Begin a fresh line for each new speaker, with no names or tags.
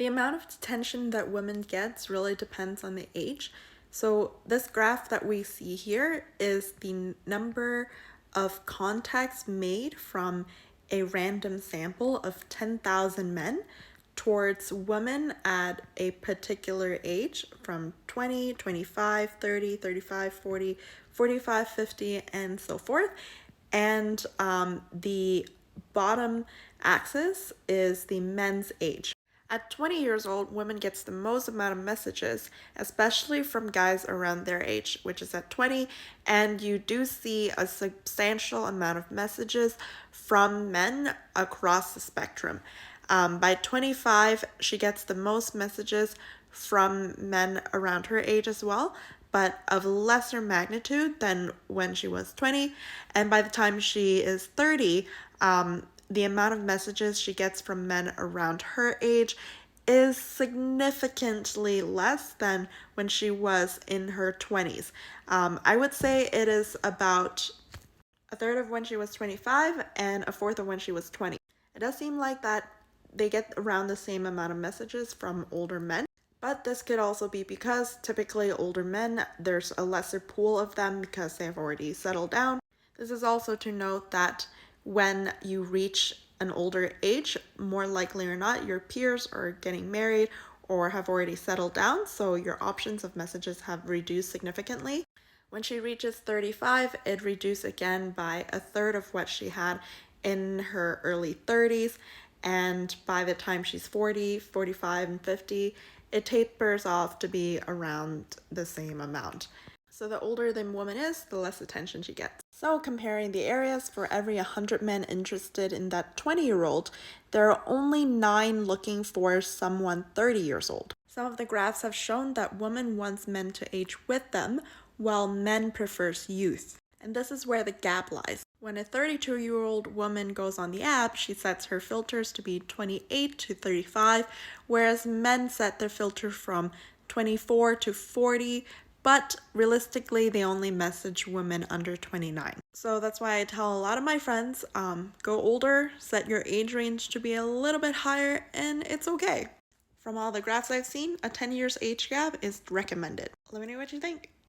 The amount of attention that women gets really depends on the age. So this graph that we see here is the number of contacts made from a random sample of 10,000 men towards women at a particular age from 20, 25, 30, 35, 40, 45, 50, and so forth. And the bottom axis is the men's age. At 20 years old, women gets the most amount of messages, especially from guys around their age, which is at 20, and you do see a substantial amount of messages from men across the spectrum. By 25, she gets the most messages from men around her age as well, but of lesser magnitude than when she was 20. And by the time she is 30, the amount of messages she gets from men around her age is significantly less than when she was in her 20s. I would say it is about a third of when she was 25 and a fourth of when she was 20. It does seem like that they get around the same amount of messages from older men. But this could also be because typically older men, there's a lesser pool of them because they have already settled down. This is also to note that when you reach an older age, more likely or not, your peers are getting married or have already settled down, so your options of messages have reduced significantly. When she reaches 35, it reduced again by a third of what she had in her early 30s, and by the time she's 40, 45, and 50, it tapers off to be around the same amount. So the older the woman is, the less attention she gets. So comparing the areas, for every 100 men interested in that 20-year-old, there are only 9 looking for someone 30 years old. Some of the graphs have shown that women wants men to age with them, while men prefers youth. And this is where the gap lies. When a 32-year-old woman goes on the app, she sets her filters to be 28 to 35, whereas men set their filter from 24 to 40, but realistically, they only message women under 29. So that's why I tell a lot of my friends, go older, set your age range to be a little bit higher, and it's okay. From all the graphs I've seen, a 10 years age gap is recommended. Let me know what you think.